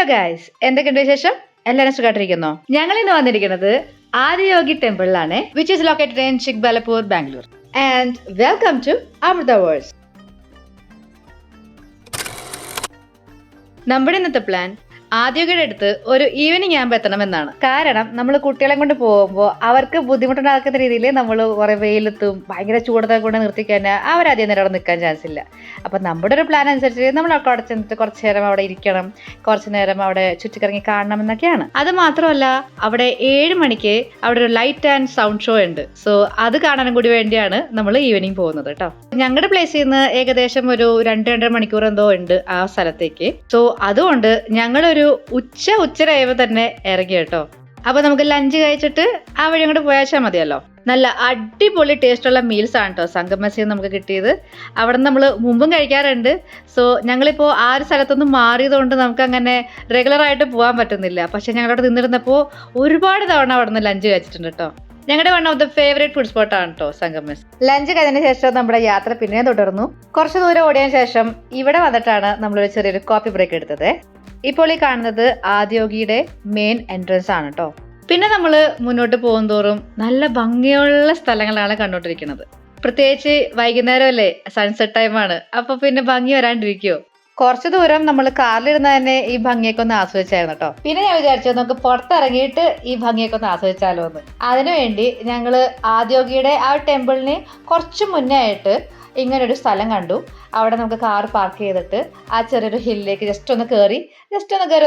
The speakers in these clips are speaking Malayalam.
ഹലോ ഗൈസ്, എന്തൊക്കെയുണ്ട് വിശേഷം? എല്ലാവരും സുഖമായിട്ടിരിക്കുന്നോ? ഞങ്ങൾ ഇന്ന് വന്നിരിക്കുന്നത് ആദിയോഗി ടെമ്പിളിലാണ്, which is located in Chikballapur, Bangalore. And welcome to Amrita worlds. നമ്മുടെ ഇന്നത്തെ പ്ലാൻ ആദിയോഗിയുടെ അടുത്ത് ഒരു ഈവനിങ് ആകുമ്പോൾ എത്തണമെന്നാണ്. കാരണം നമ്മൾ കുട്ടികളെ കൊണ്ട് പോകുമ്പോൾ അവർക്ക് ബുദ്ധിമുട്ടുണ്ടാക്കുന്ന രീതിയിൽ നമ്മൾ കുറെ വെയിലത്തും ഭയങ്കര ചൂടത്തെ കൊണ്ട് നിർത്തിക്കാൻ അവരധികം നേരം അവിടെ നിൽക്കാൻ ചാൻസ് ഇല്ല. അപ്പം നമ്മുടെ ഒരു പ്ലാൻ അനുസരിച്ച് നമ്മൾ അവിടെ ചെന്നിട്ട് കുറച്ച് നേരം അവിടെ ഇരിക്കണം, കുറച്ച് നേരം അവിടെ ചുറ്റിക്കറങ്ങി കാണണം എന്നൊക്കെയാണ്. അത് മാത്രമല്ല, അവിടെ 7 മണിക്ക് അവിടെ ഒരു ലൈറ്റ് ആൻഡ് സൗണ്ട് ഷോ ഉണ്ട്. സോ അത് കാണാനും കൂടി വേണ്ടിയാണ് നമ്മൾ ഈവനിങ് പോകുന്നത് കേട്ടോ. ഞങ്ങളുടെ പ്ലേസിൽ നിന്ന് ഏകദേശം ഒരു 2-2.5 മണിക്കൂർ എന്തോ ഉണ്ട് ആ സ്ഥലത്തേക്ക്. സോ അതുകൊണ്ട് ഞങ്ങളൊരു ഉച്ചരായപ്പോൾ തന്നെ ഇറങ്ങി കേട്ടോ. അപ്പൊ നമുക്ക് ലഞ്ച് കഴിച്ചിട്ട് ആ വഴി അങ്ങോട്ട് പോയാച്ചാൽ മതിയല്ലോ. നല്ല അടിപൊളി ടേസ്റ്റുള്ള മീൽസ് ആണ് കേട്ടോ സംഗമസിൽ നമുക്ക് കിട്ടിയത്. അവിടെ നിന്ന് നമ്മൾ മുമ്പും കഴിക്കാറുണ്ട്. സോ ഞങ്ങളിപ്പോൾ ആ ഒരു സ്ഥലത്തൊന്നും മാറിയതുകൊണ്ട് നമുക്ക് അങ്ങനെ റെഗുലർ ആയിട്ട് പോകാൻ പറ്റുന്നില്ല. പക്ഷെ ഞങ്ങളവിടെ നിന്നിരുന്നപ്പോൾ ഒരുപാട് തവണ അവിടെ നിന്ന് ലഞ്ച് കഴിച്ചിട്ടുണ്ട് കേട്ടോ. ഞങ്ങളുടെ one of the favourite food spot ആണ് കേട്ടോ സംഗമസ്. ലഞ്ച് കഴിഞ്ഞതിന് ശേഷം നമ്മുടെ യാത്ര പിന്നെ തുടർന്നു. കുറച്ച് ദൂരം ഓടിയതിനു ശേഷം ഇവിടെ വന്നിട്ടാണ് നമ്മളൊരു ചെറിയൊരു കോഫി ബ്രേക്ക് എടുത്തത്. ഇപ്പോൾ ഈ കാണുന്നത് ആദിയോഗിയുടെ മെയിൻ എൻട്രൻസ് ആണ് കേട്ടോ. പിന്നെ നമ്മൾ മുന്നോട്ട് പോകുന്തോറും നല്ല ഭംഗിയുള്ള സ്ഥലങ്ങളാണ് കണ്ടോണ്ടിരിക്കുന്നത്. പ്രത്യേകിച്ച് വൈകുന്നേരം അല്ലേ, സൺസെറ്റ് ടൈമാണ്. അപ്പൊ പിന്നെ ഭംഗി വരാണ്ടിരിക്കുവോ? കുറച്ച് ദൂരം നമ്മൾ കാറിലിരുന്ന് തന്നെ ഈ ഭംഗിയൊക്കെ ഒന്ന് ആസ്വദിച്ചായിരുന്നു കേട്ടോ. പിന്നെ ഞാൻ വിചാരിച്ചു നമുക്ക് പുറത്തിറങ്ങിയിട്ട് ഈ ഭംഗിയൊക്കെ ഒന്ന് ആസ്വദിച്ചാലോ എന്ന്. അതിനുവേണ്ടി ഞങ്ങൾ ആദിയോഗിയുടെ ആ ടെമ്പിളിന് കുറച്ച് മുന്നേ ആയിട്ട് ഇങ്ങനൊരു സ്ഥലം കണ്ടു. അവിടെ നമുക്ക് കാർ പാർക്ക് ചെയ്തിട്ട് ആ ചെറിയൊരു ഹില്ലിലേക്ക് ജസ്റ്റ് ഒന്ന് കയറി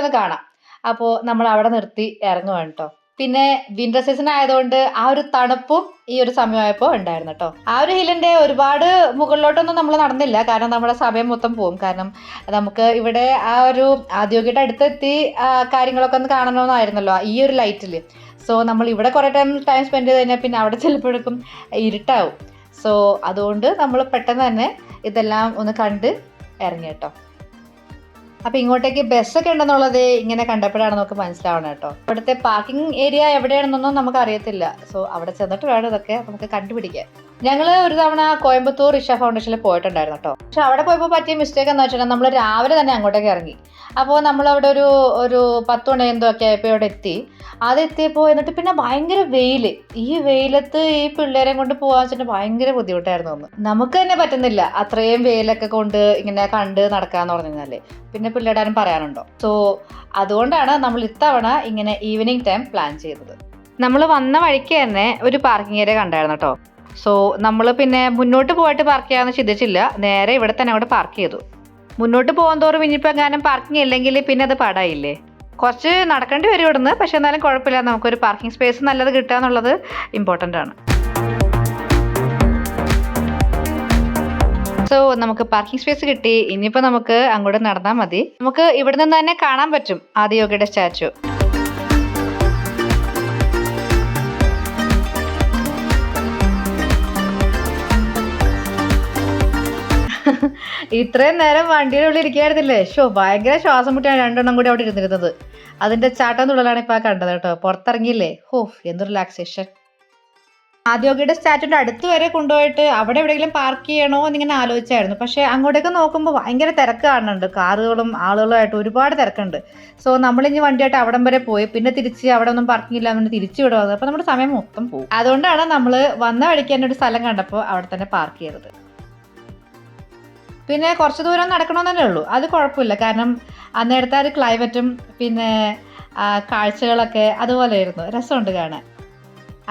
ഒന്ന് കാണാം. അപ്പോൾ നമ്മൾ അവിടെ നിർത്തി ഇറങ്ങുവാണ് കേട്ടോ. പിന്നെ വിന്റർ സീസൺ ആയതുകൊണ്ട് ആ ഒരു തണുപ്പും ഈ ഒരു സമയമായപ്പോൾ ഉണ്ടായിരുന്നു കേട്ടോ. ആ ഒരു ഹില്ലിന്റെ ഒരുപാട് മുകളിലോട്ടൊന്നും നമ്മൾ നടന്നില്ല, കാരണം നമ്മുടെ സമയം മൊത്തം പോകും. കാരണം നമുക്ക് ഇവിടെ ആ ഒരു ആദിയോഗിയുടെ അടുത്തെത്തി കാര്യങ്ങളൊക്കെ ഒന്ന് കാണണമെന്നായിരുന്നല്ലോ ഈ ഒരു ലൈറ്റിൽ. സോ നമ്മൾ ഇവിടെ കുറേ ടൈം സ്പെൻഡ് ചെയ്ത് കഴിഞ്ഞാൽ പിന്നെ അവിടെ ചിലപ്പോഴേക്കും ഇരുട്ടാവും. സോ അതുകൊണ്ട് നമ്മൾ പെട്ടെന്ന് തന്നെ ഇതെല്ലാം ഒന്ന് കണ്ട് ഇറങ്ങി കേട്ടോ. അപ്പം ഇങ്ങോട്ടേക്ക് ബസ്സൊക്കെ ഉണ്ടെന്നുള്ളത് ഇങ്ങനെ കണ്ടപ്പോഴാണ് നമുക്ക് മനസ്സിലാവണം കേട്ടോ. ഇവിടുത്തെ പാർക്കിംഗ് ഏരിയ എവിടെയാണെന്നൊന്നും നമുക്ക് അറിയത്തില്ല. സോ അവിടെ ചെന്നിട്ട് വേണം ഇതൊക്കെ നമുക്ക് കണ്ടുപിടിക്കാൻ. ഞങ്ങൾ ഒരു തവണ കോയമ്പത്തൂർ ഇഷ ഫൗണ്ടേഷനിൽ പോയിട്ടുണ്ടായിരുന്നു കേട്ടോ. പക്ഷെ അവിടെ പോയപ്പോൾ പറ്റിയ മിസ്റ്റേക്ക് എന്ന് വെച്ചാൽ നമ്മൾ രാവിലെ തന്നെ അങ്ങോട്ടേക്ക് ഇറങ്ങി. അപ്പോൾ നമ്മളവിടെ ഒരു 10 മണി എന്തോ ഒക്കെ ആയപ്പോൾ ഇവിടെ എത്തി. അതെത്തിയപ്പോൾ എന്നിട്ട് പിന്നെ ഭയങ്കര വെയിൽ. ഈ വെയിലത്ത് ഈ പിള്ളേരെ കൊണ്ട് പോകാൻ വെച്ചിട്ട് ഭയങ്കര ബുദ്ധിമുട്ടായിരുന്നു ഒന്ന്. നമുക്ക് തന്നെ പറ്റുന്നില്ല അത്രയും വെയിലൊക്കെ കൊണ്ട് ഇങ്ങനെ കണ്ട് നടക്കാന്ന് പറഞ്ഞു കഴിഞ്ഞാൽ. പിന്നെ പിള്ളേരാരും പറയാനുണ്ടോ? സോ അതുകൊണ്ടാണ് നമ്മൾ ഇത്തവണ ഇങ്ങനെ ഈവനിങ് ടൈം പ്ലാൻ ചെയ്തത്. നമ്മൾ വന്ന വഴിക്ക് തന്നെ ഒരു പാർക്കിംഗ് ഏരിയ കണ്ടായിരുന്നു കേട്ടോ. സോ നമ്മൾ പിന്നെ മുന്നോട്ട് പോയിട്ട് പാർക്ക് ചെയ്യാമെന്ന് ചിന്തിച്ചില്ല, നേരെ ഇവിടെ തന്നെ അവിടെ പാർക്ക് ചെയ്തു. മുന്നോട്ട് പോകും തോറും ഇനിയിപ്പോൾ എങ്ങാനും പാർക്കിംഗ് ഇല്ലെങ്കിൽ പിന്നെ അത് പാടായില്ലേ. കുറച്ച് നടക്കേണ്ടി വരും ഇവിടുന്ന്. പക്ഷെ എന്നാലും കുഴപ്പമില്ല, നമുക്കൊരു പാർക്കിംഗ് സ്പേസ് നല്ലത് കിട്ടുക എന്നുള്ളത് ഇമ്പോർട്ടൻ്റ് ആണ്. സോ നമുക്ക് പാർക്കിംഗ് സ്പേസ് കിട്ടി. ഇനിയിപ്പോൾ നമുക്ക് അങ്ങോട്ട് നടന്നാൽ മതി. നമുക്ക് ഇവിടെ നിന്ന് തന്നെ കാണാൻ പറ്റും ആദിയോഗിയുടെ സ്റ്റാച്ചു. ഇത്രയും നേരം വണ്ടിയുടെ ഉള്ളിൽ ഇരിക്കുകയായിരുന്നില്ലേ? ഭയങ്കര ശ്വാസം മുട്ടിയാണ് 2 എണ്ണം കൂടി അവിടെ ഇരുന്നിരുന്നത്. അതിന്റെ ചാട്ടം തുള്ളലാണ് ഇപ്പൊ കണ്ടത് കേട്ടോ. പുറത്തിറങ്ങിയില്ലേ, എന്ത് റിലാക്സേഷൻ. ആദിയോഗിയുടെ സ്റ്റാറ്റുവിന്റെ അടുത്ത് വരെ കൊണ്ടുപോയിട്ട് അവിടെ എവിടെയെങ്കിലും പാർക്ക് ചെയ്യണോ എന്നിങ്ങനെ ആലോചിച്ചായിരുന്നു. പക്ഷെ അങ്ങോട്ടേക്ക് നോക്കുമ്പോൾ ഭയങ്കര തിരക്ക് കാണുന്നുണ്ട്. കാറുകളും ആളുകളുമായിട്ട് ഒരുപാട് തിരക്കുണ്ട്. സോ നമ്മളിഞ്ഞ് വണ്ടിയായിട്ട് അവിടം വരെ പോയി പിന്നെ തിരിച്ച് അവിടെ ഒന്നും പാർക്കിംഗ് ഇല്ല എന്നുകൊണ്ട് തിരിച്ചു വിടുന്നത്. അപ്പോൾ നമ്മുടെ സമയം മൊത്തം പോകും. അതുകൊണ്ടാണ് നമ്മൾ വന്ന വഴിക്ക് തന്നെ ഒരു സ്ഥലം കണ്ടപ്പോൾ അവിടെ തന്നെ പാർക്ക് ചെയ്തത്. പിന്നെ കുറച്ച് ദൂരം നടക്കണമെന്നല്ലേ ഉള്ളൂ, അത് കുഴപ്പമില്ല. കാരണം അന്നേരത്തെ ഒരു ക്ലൈമറ്റും പിന്നെ കാഴ്ചകളൊക്കെ അതുപോലെ ആയിരുന്നു, രസമുണ്ട് കാണാൻ.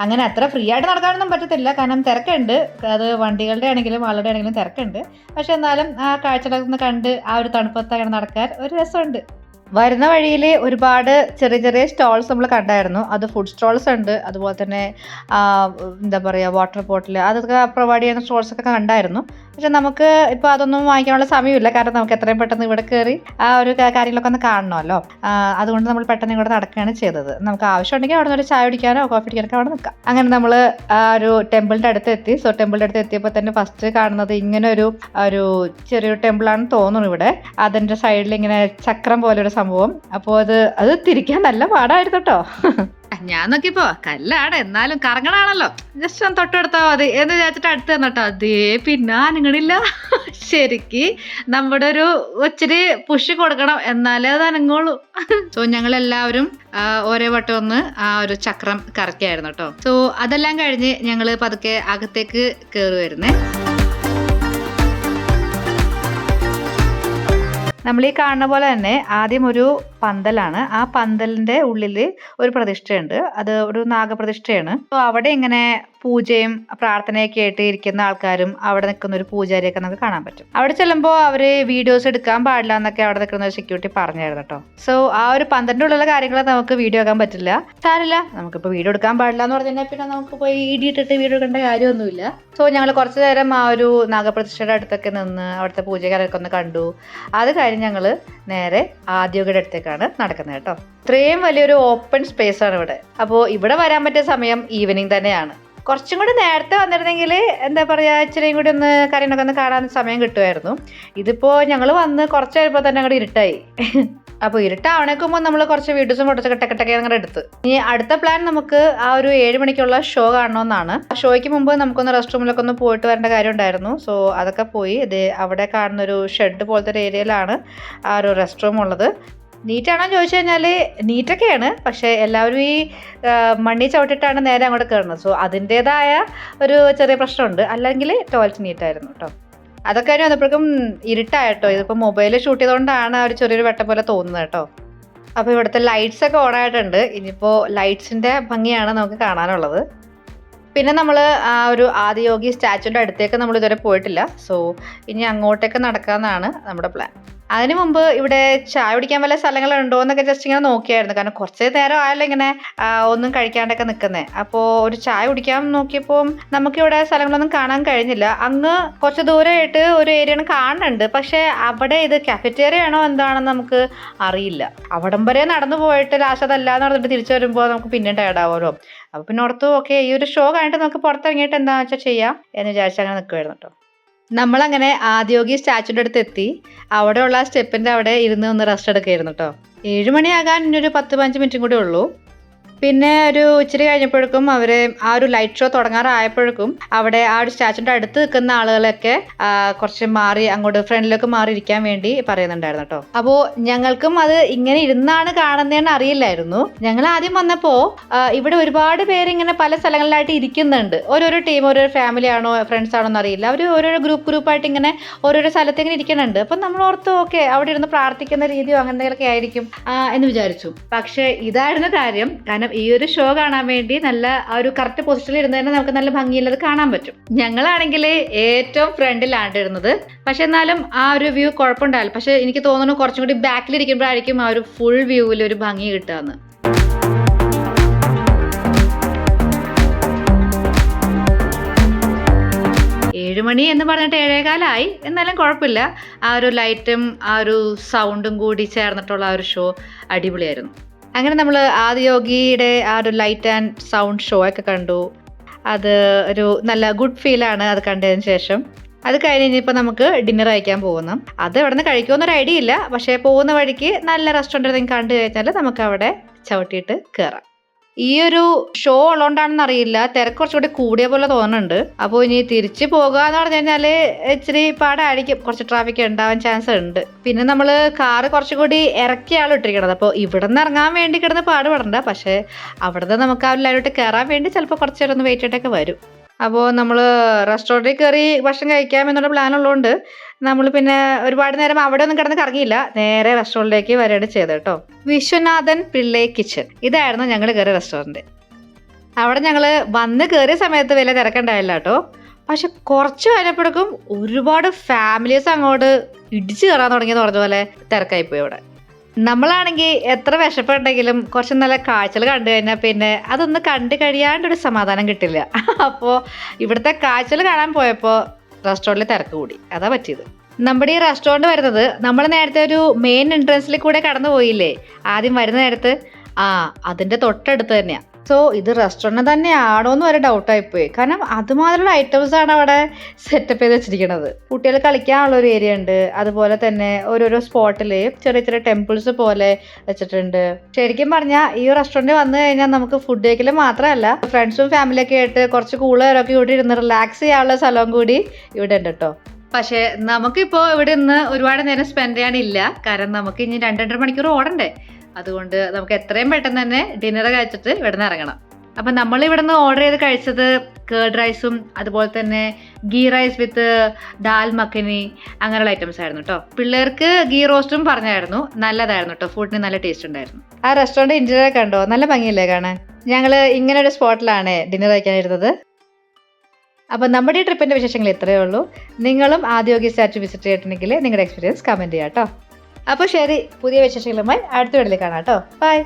അങ്ങനെ അത്ര ഫ്രീ ആയിട്ട് നടക്കാനൊന്നും പറ്റത്തില്ല, കാരണം തിരക്കുണ്ട്. അത് വണ്ടികളുടെ ആണെങ്കിലും ആളുടെ ആണെങ്കിലും തിരക്കുണ്ട്. പക്ഷെ എന്നാലും ആ കാഴ്ചകളൊക്കെ ഒന്ന് കണ്ട് ആ ഒരു തണുപ്പത്ത് അങ്ങനെ നടക്കാൻ ഒരു രസമുണ്ട്. വരുന്ന വഴിയിൽ ഒരുപാട് ചെറിയ ചെറിയ സ്റ്റോൾസ് നമ്മൾ കണ്ടായിരുന്നു. അത് ഫുഡ് സ്റ്റോൾസ് ഉണ്ട്, അതുപോലെ തന്നെ എന്താ പറയുക വാട്ടർ ബോട്ടിൽ അതൊക്കെ പ്രൊവൈഡ് ചെയ്യുന്ന സ്റ്റോൾസൊക്കെ കണ്ടായിരുന്നു. പക്ഷെ നമുക്ക് ഇപ്പോൾ അതൊന്നും വാങ്ങിക്കാനുള്ള സമയമില്ല, കാരണം നമുക്ക് എത്രയും പെട്ടെന്ന് ഇവിടെ കയറി ആ ഒരു കാര്യങ്ങളൊക്കെ ഒന്ന് കാണണമല്ലോ. അതുകൊണ്ട് നമ്മൾ പെട്ടെന്ന് ഇവിടെ നടക്കുകയാണ് ചെയ്തത്. നമുക്ക് ആവശ്യമുണ്ടെങ്കിൽ അവിടെ നിന്ന് ഒരു ചായ കുടിക്കാനോ കോഫി കുടിക്കാനോ അവിടെ നിൽക്കാം. അങ്ങനെ നമ്മൾ ആ ഒരു ടെമ്പിളിൻ്റെ അടുത്ത് എത്തി. സോ ടെമ്പിളിൻ്റെ അടുത്ത് എത്തിയപ്പോൾ തന്നെ ഫസ്റ്റ് കാണുന്നത് ഇങ്ങനെ ഒരു ചെറിയൊരു ടെമ്പിളാണെന്ന് തോന്നുന്നു. ഇവിടെ അതിൻ്റെ സൈഡിൽ ഇങ്ങനെ ചക്രം പോലെ ഒരു സംഭവം. അപ്പോൾ അത് തിരിക്കാൻ നല്ല പാടായിരുന്നു കേട്ടോ. ഞാൻ നോക്കിയപ്പോ കല്ലാണ്, എന്നാലും കറങ്ങണാണല്ലോ, ജസ്റ്റ് ഒന്ന് തൊട്ടെടുത്താൽ മതി എന്ന് വിചാരിച്ചിട്ട് അടുത്ത് തന്നോട്ടോ. അതേ പിന്നെ അനങ്ങണില്ല. ശരിക്ക് നമ്മുടെ ഒരു ഇച്ചിരി പുഷ് കൊടുക്കണം, എന്നാലേ അത് അനങ്ങുള്ളൂ. സോ ഞങ്ങൾ എല്ലാവരും ഓരോ വട്ടം ഒന്ന് ആ ഒരു ചക്രം കറക്കിയായിരുന്നു കേട്ടോ. സോ അതെല്ലാം കഴിഞ്ഞ് ഞങ്ങള് പതുക്കെ അകത്തേക്ക് കയറുമായിരുന്നേ. നമ്മൾ ഈ കാണുന്ന പോലെ തന്നെ ആദ്യം ഒരു പന്തലാണ്. ആ പന്തലിന്റെ ഉള്ളിൽ ഒരു പ്രതിഷ്ഠയുണ്ട്, അത് ഒരു നാഗപ്രതിഷ്ഠയാണ്. അപ്പോൾ അവിടെ ഇങ്ങനെ പൂജയും പ്രാർത്ഥനയൊക്കെ ആയിട്ട് ഇരിക്കുന്ന ആൾക്കാരും അവിടെ നിൽക്കുന്ന ഒരു പൂജാരിയൊക്കെ നമുക്ക് കാണാൻ പറ്റും. അവിടെ ചെല്ലുമ്പോൾ അവര് വീഡിയോസ് എടുക്കാൻ പാടില്ല എന്നൊക്കെ അവിടെ നിൽക്കുന്ന ഒരു സെക്യൂരിറ്റി പറഞ്ഞായിരുന്നു കേട്ടോ. സോ ആ ഒരു പന്തലിന്റെ ഉള്ളിലുള്ള കാര്യങ്ങൾ നമുക്ക് വീഡിയോ ആക്കാൻ പറ്റില്ല. സാരില്ല, നമുക്കിപ്പോൾ വീഡിയോ എടുക്കാൻ പാടില്ല എന്ന് പറഞ്ഞു കഴിഞ്ഞാൽ പിന്നെ നമുക്ക് പോയി ഇടിയിട്ടിട്ട് വീഡിയോ എടുക്കേണ്ട കാര്യമൊന്നുമില്ല. സോ ഞങ്ങൾ കുറച്ചു നേരം ആ ഒരു നാഗപ്രതിഷ്ഠയുടെ അടുത്തൊക്കെ നിന്ന് അവിടുത്തെ പൂജക്കാരൊക്കെ ഒന്ന് കണ്ടു. അത് കഴിഞ്ഞ് ഞങ്ങൾ നേരെ ആദ്യയുടെ അടുത്തേക്കാണ് നടക്കുന്നത് കേട്ടോ. ഇത്രയും വലിയൊരു ഓപ്പൺ സ്പേസ് ആണ് ഇവിടെ. അപ്പോൾ ഇവിടെ വരാൻ പറ്റിയ സമയം ഈവനിങ് തന്നെയാണ്. കുറച്ചും കൂടി നേരത്തെ വന്നിരുന്നെങ്കിൽ എന്താ പറയുക, ഇച്ചിരിയും കൂടി ഒന്ന് കാര്യങ്ങളൊക്കെ ഒന്ന് കാണാൻ സമയം കിട്ടുമായിരുന്നു. ഇതിപ്പോൾ ഞങ്ങൾ വന്ന് കുറച്ച് കഴിയുമ്പോൾ തന്നെ അങ്ങോട്ട് ഇരുട്ടായി. അപ്പോൾ ഇരുട്ടാവണേക്കുമ്പോൾ നമ്മൾ കുറച്ച് വീഡിയോസും ഫോട്ടോസൊക്കെ ടെക്കട്ടൊക്കെ അങ്ങനെ എടുത്ത്. ഇനി അടുത്ത പ്ലാൻ നമുക്ക് ആ ഒരു 7 മണിക്കുള്ള ഷോ കാണണമെന്നാണ്. ഷോയ്ക്ക് മുമ്പ് നമുക്കൊന്ന് റെസ്റ്റ് റൂമിലൊക്കെ ഒന്ന് പോയിട്ട് വരേണ്ട കാര്യം ഉണ്ടായിരുന്നു. സോ അതൊക്കെ പോയി. ഇത് അവിടെ കാണുന്നൊരു ഷെഡ് പോലത്തെ ഒരു ഏരിയയിലാണ് ആ ഒരു റെസ്റ്റ് റൂം ഉള്ളത്. നീറ്റാണോ ചോദിച്ചു കഴിഞ്ഞാൽ നീറ്റൊക്കെയാണ്, പക്ഷേ എല്ലാവരും ഈ മണ്ണി ചവിട്ടിട്ടാണ് നേരെ അങ്ങോട്ട് കയറുന്നത്. സോ അതിൻ്റേതായ ഒരു ചെറിയ പ്രശ്നമുണ്ട്. അല്ലെങ്കിൽ ടോയ്ലറ്റ് നീറ്റായിരുന്നു കേട്ടോ. അതൊക്കെ കഴിഞ്ഞ് വന്നപ്പോഴേക്കും ഇരുട്ടായിട്ടോ. ഇതിപ്പോൾ മൊബൈലിൽ ഷൂട്ട് ചെയ്തുകൊണ്ടാണ് ഒരു ചെറിയൊരു വെട്ട പോലെ തോന്നുന്നത് കേട്ടോ. അപ്പോൾ ഇവിടുത്തെ ലൈറ്റ്സ് ഒക്കെ ഓൺ ആയിട്ടുണ്ട്. ഇനിയിപ്പോൾ ലൈറ്റ്സിൻ്റെ ഭംഗിയാണ് നമുക്ക് കാണാനുള്ളത്. പിന്നെ നമ്മൾ ആ ഒരു ആദിയോഗി സ്റ്റാച്ചുവിൻ്റെ അടുത്തേക്ക് നമ്മൾ ഇതുവരെ പോയിട്ടില്ല. സോ ഇനി അങ്ങോട്ടേക്ക് നടക്കാമെന്നാണ് നമ്മുടെ പ്ലാൻ. അതിന് മുമ്പ് ഇവിടെ ചായ കുടിക്കാൻ വല്ല സ്ഥലങ്ങളുണ്ടോ എന്നൊക്കെ ജസ്റ്റ് ഇങ്ങനെ നോക്കിയായിരുന്നു. കാരണം കുറച്ച് നേരം ആയല്ലോ ഇങ്ങനെ ഒന്നും കഴിക്കാണ്ടൊക്കെ നിൽക്കുന്നത്. അപ്പോൾ ഒരു ചായ കുടിക്കാൻ നോക്കിയപ്പോൾ നമുക്കിവിടെ സ്ഥലങ്ങളൊന്നും കാണാൻ കഴിഞ്ഞില്ല. അങ്ങ് കുറച്ച് ദൂരമായിട്ട് ഒരു ഏരിയ കാണുന്നുണ്ട്, പക്ഷേ അവിടെ ഇത് കാഫറ്റേറിയ ആണോ എന്താണെന്ന് നമുക്ക് അറിയില്ല. അവിടം വരെ നടന്നു പോയിട്ട് ലാസ്റ്റ് അതല്ല എന്ന് പറഞ്ഞിട്ട് തിരിച്ചു വരുമ്പോൾ നമുക്ക് പിന്നെ ടയർഡാവുമല്ലോ. അപ്പോൾ പിന്നെ ഓർത്തു ഓക്കെ, ഈ ഒരു ഷോ കഴിഞ്ഞിട്ട് നമുക്ക് പുറത്തിറങ്ങിയിട്ട് എന്താണെന്ന് വെച്ചാൽ ചെയ്യാം എന്ന് വിചാരിച്ച് അങ്ങനെ നിൽക്കുമായിരുന്നു കേട്ടോ. നമ്മളങ്ങനെ ആദിയോഗി സ്റ്റാച്ചുവിൻ്റെ അടുത്ത് എത്തി. അവിടെയുള്ള സ്റ്റെപ്പിൻ്റെ അവിടെ ഇരുന്ന് ഒന്ന് റെസ്റ്റ് എടുക്കുകയായിരുന്നു കേട്ടോ. 7 മണിയാകാൻ ഇനിയൊരു 10-15 മിനിറ്റും കൂടി ഉള്ളൂ. പിന്നെ ഒരു ഇച്ചിരി കഴിഞ്ഞപ്പോഴേക്കും അവർ ആ ഒരു ലൈറ്റ് ഷോ തുടങ്ങാറായപ്പോഴേക്കും അവിടെ ആ ഒരു സ്റ്റാച്ചുവിൻ്റെ അടുത്ത് നിൽക്കുന്ന ആളുകളൊക്കെ കുറച്ച് മാറി അങ്ങോട്ട് ഫ്രണ്ടിലേക്ക് മാറി ഇരിക്കാൻ വേണ്ടി പറയുന്നുണ്ടായിരുന്നു കേട്ടോ. അപ്പോൾ ഞങ്ങൾക്കും അത് ഇങ്ങനെ ഇരുന്നാണ് കാണുന്നതെന്ന് അറിയില്ലായിരുന്നു. ഞങ്ങൾ ആദ്യം വന്നപ്പോൾ ഇവിടെ ഒരുപാട് പേര് ഇങ്ങനെ പല സ്ഥലങ്ങളിലായിട്ട് ഇരിക്കുന്നുണ്ട്. ഓരോരോ ടീം, ഓരോരോ ഫാമിലി ആണോ ഫ്രണ്ട്സ് ആണോ എന്നറിയില്ല. അവർ ഓരോരോ ഗ്രൂപ്പായിട്ട് ഇങ്ങനെ ഓരോരോ സ്ഥലത്ത് ഇങ്ങനെ ഇരിക്കുന്നുണ്ട്. അപ്പം നമ്മൾ ഓർത്ത് ഓക്കെ, അവിടെ ഇരുന്ന് പ്രാർത്ഥിക്കുന്ന രീതിയോ അങ്ങനെ എന്തെങ്കിലുമൊക്കെ ആയിരിക്കും എന്ന് വിചാരിച്ചു. പക്ഷേ ഇതായിരുന്നു കാര്യം. കാരണം ഈ ഒരു ഷോ കാണാൻ വേണ്ടി നല്ല ആ ഒരു കറക്റ്റ് പൊസിഷനിൽ ഇരുന്ന് തന്നെ നമുക്ക് നല്ല ഭംഗിയുള്ളത് കാണാൻ പറ്റും. ഞങ്ങളാണെങ്കിൽ ഏറ്റവും ഫ്രണ്ടിലാണ് ഇരുന്നത്. പക്ഷെ എന്നാലും ആ ഒരു വ്യൂ കുഴപ്പമുണ്ടാവില്ല. പക്ഷെ എനിക്ക് തോന്നുന്നു കുറച്ചും കൂടി ബാക്കിലിരിക്കുമ്പോഴായിരിക്കും ആ ഒരു ഫുൾ വ്യൂവിൽ ഒരു ഭംഗി കിട്ടുകയെന്ന്. 7 മണി എന്ന് പറഞ്ഞിട്ട് 7:15 എന്നാലും കുഴപ്പമില്ല. ആ ഒരു ലൈറ്റും ആ ഒരു സൗണ്ടും കൂടി ചേർന്നിട്ടുള്ള ആ ഒരു ഷോ അടിപൊളിയായിരുന്നു. അങ്ങനെ നമ്മൾ ആദിയോഗിയുടെ ആ ഒരു ലൈറ്റ് ആൻഡ് സൗണ്ട് ഷോ ഒക്കെ കണ്ടു. അത് ഒരു നല്ല ഗുഡ് ഫീലാണ് അത് കണ്ടതിന് ശേഷം. അത് കഴിഞ്ഞ് ഇനിയിപ്പോൾ നമുക്ക് ഡിന്നർ കഴിക്കാൻ പോകുന്നു. അത് എവിടെ നിന്ന് കഴിക്കുമെന്നൊരു ഐഡിയ ഇല്ല. പക്ഷേ പോകുന്ന വഴിക്ക് നല്ല റെസ്റ്റോറൻറ്റ് എന്തെങ്കിലും കണ്ടു കഴിഞ്ഞാൽ നമുക്ക് അവിടെ ചവിട്ടിയിട്ട് കയറാം. ഈ ഒരു ഷോ ഉള്ളതുകൊണ്ടാണെന്ന് അറിയില്ല, തിരക്ക് കുറച്ചുകൂടി കൂടിയ പോലെ തോന്നുന്നുണ്ട്. അപ്പോൾ ഇനി തിരിച്ച് പോകുക എന്ന് പറഞ്ഞു കഴിഞ്ഞാൽ ഇച്ചിരി പാടായിരിക്കും, കുറച്ച് ട്രാഫിക് ഉണ്ടാവാൻ ചാൻസ് ഉണ്ട്. പിന്നെ നമ്മൾ കാറ് കുറച്ചുകൂടി ഇറക്കിയാണ് ഇട്ടിരിക്കണത്. അപ്പോൾ ഇവിടെ നിന്ന് ഇറങ്ങാൻ വേണ്ടി കിടന്ന് പാടുപെടണ്ട. പക്ഷേ അവിടെ നിന്ന് നമുക്ക് ആ ലൈവിലോട്ട് കയറാൻ വേണ്ടി ചിലപ്പോൾ കുറച്ച് നേരം ഒന്ന് വെയിറ്റ് ചെയ്തിട്ടൊക്കെ വരും. അപ്പോൾ നമ്മൾ റെസ്റ്റോറൻറ്റിൽ കയറി ഭക്ഷണം കഴിക്കാം എന്നുള്ള പ്ലാൻ ഉള്ളതുകൊണ്ട് നമ്മൾ പിന്നെ ഒരുപാട് നേരം അവിടെ ഒന്നും കിടന്ന് കറങ്ങിയില്ല. നേരെ റെസ്റ്റോറൻറ്റിലേക്ക് വരികയാണ് ചെയ്തത് കേട്ടോ. വിശ്വനാഥൻ പിള്ളൈ കിച്ചൺ, ഇതായിരുന്നു ഞങ്ങൾ കയറിയ റെസ്റ്റോറൻറ്റ്. അവിടെ ഞങ്ങൾ വന്ന് കയറിയ സമയത്ത് വലിയ തിരക്കുണ്ടായില്ല കേട്ടോ. പക്ഷെ കുറച്ച് കഴിഞ്ഞപ്പോഴേക്കും ഒരുപാട് ഫാമിലീസ് അങ്ങോട്ട് ഇടിച്ച് കയറാൻ തുടങ്ങിയെന്ന് പറഞ്ഞ പോലെ തിരക്കായിപ്പോയി അവിടെ. നമ്മളാണെങ്കിൽ എത്ര വിശപ്പുണ്ടെങ്കിലും കുറച്ച് നല്ല കാഴ്ചകൾ കണ്ടു കഴിഞ്ഞാൽ പിന്നെ അതൊന്ന് കണ്ടു കഴിയാണ്ടൊരു സമാധാനം കിട്ടില്ല. അപ്പോൾ ഇവിടുത്തെ കാഴ്ചകൾ കാണാൻ പോയപ്പോൾ റെസ്റ്റോറൻറ്റിൽ തിരക്ക് കൂടി. അതാ പറ്റിയത്. നമ്മുടെ ഈ റെസ്റ്റോറൻറ്റ് വരുന്നത് നമ്മൾ നേരത്തെ ഒരു മെയിൻ എൻട്രൻസിൽ കൂടെ കടന്നു പോയില്ലേ ആദ്യം വരുന്ന നേരത്ത്, അതിൻ്റെ തൊട്ടടുത്ത് തന്നെയാണ്. സോ ഇത് റെസ്റ്റോറൻറ്റ് തന്നെയാണോ എന്ന് വരെ ഡൗട്ടായിപ്പോയി. കാരണം അതുമാതിരിയുള്ള ഐറ്റംസ് ആണ് അവിടെ സെറ്റപ്പ് ചെയ്ത് വെച്ചിരിക്കുന്നത്. കുട്ടികൾ കളിക്കാനുള്ള ഒരു ഏരിയ ഉണ്ട്. അതുപോലെ തന്നെ ഓരോരോ സ്പോട്ടിൽ ചെറിയ ചെറിയ ടെമ്പിൾസ് പോലെ വെച്ചിട്ടുണ്ട്. ശരിക്കും പറഞ്ഞാൽ ഈ റെസ്റ്റോറൻറ്റ് വന്നു കഴിഞ്ഞാൽ നമുക്ക് ഫുഡ് കഴിക്കൽ മാത്രമല്ല, ഫ്രണ്ട്സും ഫാമിലിയൊക്കെ ആയിട്ട് കുറച്ച് കൂളുകാരൊക്കെ ഇവിടെ ഇരുന്ന് റിലാക്സ് ചെയ്യാനുള്ള സ്ഥലവും കൂടി ഇവിടെ ഉണ്ട് കേട്ടോ. പക്ഷേ നമുക്കിപ്പോൾ ഇവിടെ നിന്ന് ഒരുപാട് നേരം സ്പെൻഡ് ചെയ്യാനില്ല. കാരണം നമുക്ക് ഇനി 2-2.5 മണിക്കൂർ ഓടണ്ടേ. അതുകൊണ്ട് നമുക്ക് എത്രയും പെട്ടെന്ന് തന്നെ ഡിന്നർ കഴിച്ചിട്ട് ഇവിടെ നിന്ന് ഇറങ്ങണം. അപ്പം നമ്മൾ ഇവിടെ നിന്ന് ഓർഡർ ചെയ്ത് കഴിച്ചത് കേർഡ് റൈസും അതുപോലെ തന്നെ ഗീ റൈസ് വിത്ത് ദാൽ മഖനി അങ്ങനെയുള്ള ഐറ്റംസ് ആയിരുന്നു കേട്ടോ. പിള്ളേർക്ക് ഗീ റോസ്റ്റും പറഞ്ഞായിരുന്നു, നല്ലതായിരുന്നു കേട്ടോ. ഫുഡിന് നല്ല ടേസ്റ്റ് ഉണ്ടായിരുന്നു. ആ റെസ്റ്റോറൻറ്റ് ഇന്റീരിയർ കണ്ടോ, നല്ല ഭംഗിയല്ലേ കാണാൻ. ഞങ്ങൾ ഇങ്ങനെ ഒരു സ്പോട്ടിലാണ് ഡിന്നർ കഴിക്കാനിരുന്നത്. അപ്പം നമ്മുടെ ഈ ട്രിപ്പിൻ്റെ വിശേഷങ്ങൾ ഇത്രയേ ഉള്ളൂ. നിങ്ങളും ആദ്യോഗി സ്റ്റാച്ചു വിസിറ്റ് ചെയ്തിട്ടുണ്ടെങ്കിൽ നിങ്ങളുടെ എക്സ്പീരിയൻസ് കമൻറ്റ് ചെയ്യാം കേട്ടോ. അപ്പോൾ ശരി, പുതിയ വിശേഷങ്ങളുമായി അടുത്ത വീട്ടിൽ കാണാം കേട്ടോ. ബൈ.